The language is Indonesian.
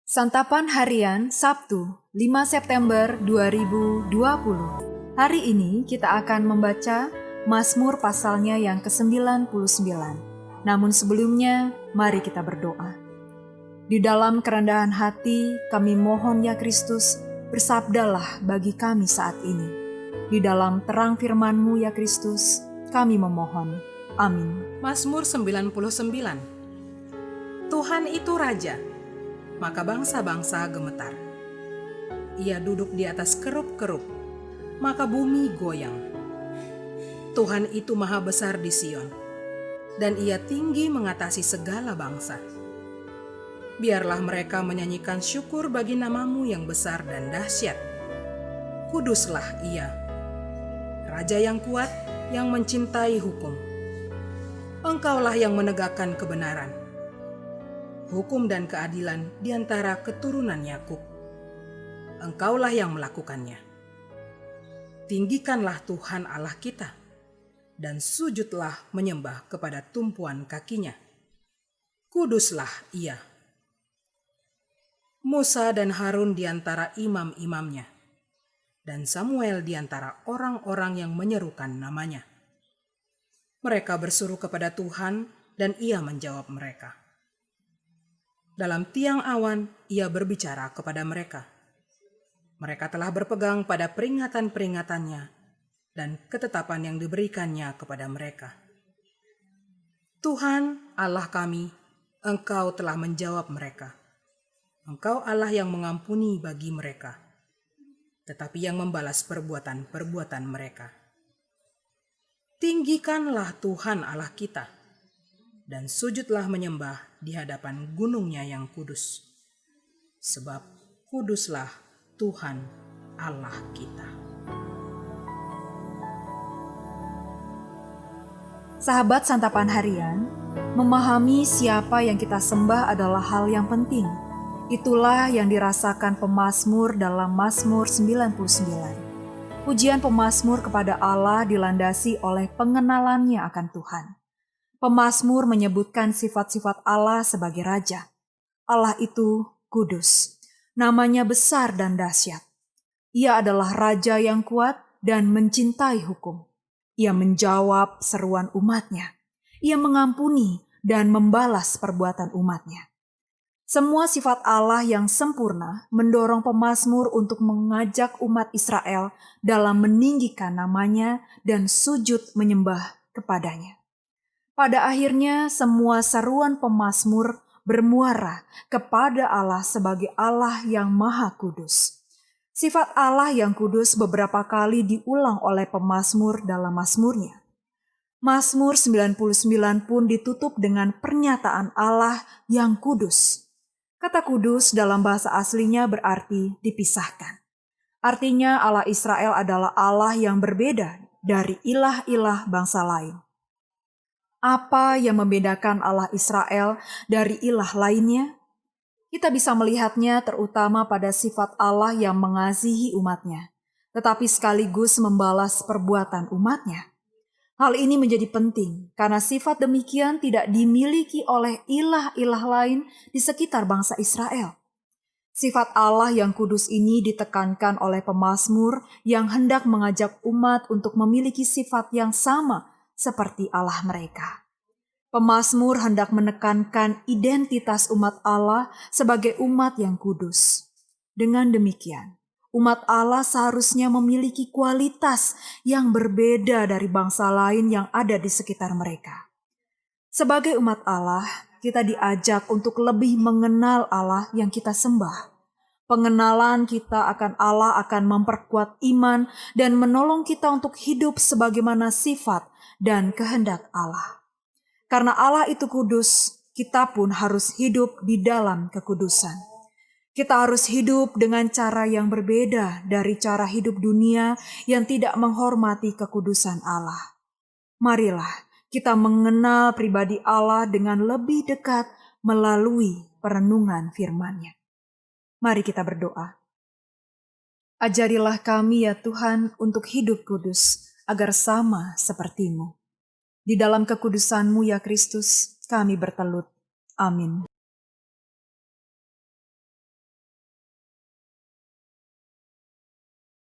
Santapan Harian Sabtu 5 September 2020. Hari ini kita akan membaca Mazmur pasalnya yang ke-99. Namun sebelumnya, mari kita berdoa. Di dalam kerendahan hati, kami mohon ya Kristus, bersabdalah bagi kami saat ini. Di dalam terang firman-Mu ya Kristus, kami memohon. Amin. Mazmur 99. Tuhan itu Raja, maka bangsa-bangsa gemetar. Ia duduk di atas kerub-kerub, maka bumi goyang. Tuhan itu maha besar di Sion, dan ia tinggi mengatasi segala bangsa. Biarlah mereka menyanyikan syukur bagi nama-Mu yang besar dan dahsyat. Kuduslah ia, Raja yang kuat, yang mencintai hukum. Engkaulah yang menegakkan kebenaran, hukum dan keadilan di antara keturunan Yakub. Engkaulah yang melakukannya. Tinggikanlah Tuhan Allah kita, dan sujudlah menyembah kepada tumpuan kakinya. Kuduslah ia. Musa dan Harun di antara imam-imamnya, dan Samuel di antara orang-orang yang menyerukan namanya. Mereka berseru kepada Tuhan, dan ia menjawab mereka. Dalam tiang awan, ia berbicara kepada mereka. Mereka telah berpegang pada peringatan-peringatannya dan ketetapan yang diberikannya kepada mereka. Tuhan, Allah kami, Engkau telah menjawab mereka. Engkau Allah yang mengampuni bagi mereka, tetapi yang membalas perbuatan-perbuatan mereka. Tinggikanlah Tuhan Allah kita, dan sujudlah menyembah di hadapan gunungnya yang kudus. Sebab kuduslah Tuhan Allah kita. Sahabat Santapan Harian, memahami siapa yang kita sembah adalah hal yang penting. Itulah yang dirasakan pemazmur dalam Mazmur 99. Pujian pemazmur kepada Allah dilandasi oleh pengenalannya akan Tuhan. Pemazmur menyebutkan sifat-sifat Allah sebagai Raja. Allah itu kudus. Namanya besar dan dahsyat. Ia adalah Raja yang kuat dan mencintai hukum. Ia menjawab seruan umatnya. Ia mengampuni dan membalas perbuatan umatnya. Semua sifat Allah yang sempurna mendorong pemazmur untuk mengajak umat Israel dalam meninggikan namanya dan sujud menyembah kepadanya. Pada akhirnya, semua seruan pemazmur bermuara kepada Allah sebagai Allah yang Maha Kudus. Sifat Allah yang kudus beberapa kali diulang oleh pemazmur dalam mazmurnya. Mazmur 99 pun ditutup dengan pernyataan Allah yang kudus. Kata kudus dalam bahasa aslinya berarti dipisahkan. Artinya Allah Israel adalah Allah yang berbeda dari ilah-ilah bangsa lain. Apa yang membedakan Allah Israel dari ilah lainnya? Kita bisa melihatnya terutama pada sifat Allah yang mengasihi umatnya, tetapi sekaligus membalas perbuatan umatnya. Hal ini menjadi penting karena sifat demikian tidak dimiliki oleh ilah-ilah lain di sekitar bangsa Israel. Sifat Allah yang kudus ini ditekankan oleh pemazmur yang hendak mengajak umat untuk memiliki sifat yang sama seperti Allah mereka. Pemazmur hendak menekankan identitas umat Allah sebagai umat yang kudus. Dengan demikian, umat Allah seharusnya memiliki kualitas yang berbeda dari bangsa lain yang ada di sekitar mereka. Sebagai umat Allah, kita diajak untuk lebih mengenal Allah yang kita sembah. Pengenalan kita akan Allah akan memperkuat iman dan menolong kita untuk hidup sebagaimana sifat dan kehendak Allah. Karena Allah itu kudus, kita pun harus hidup di dalam kekudusan. Kita harus hidup dengan cara yang berbeda dari cara hidup dunia yang tidak menghormati kekudusan Allah. Marilah kita mengenal pribadi Allah dengan lebih dekat melalui perenungan firman-Nya. Mari kita berdoa. Ajarilah kami ya Tuhan untuk hidup kudus agar sama seperti-Mu. Di dalam kekudusan-Mu ya Kristus kami bertelut. Amin.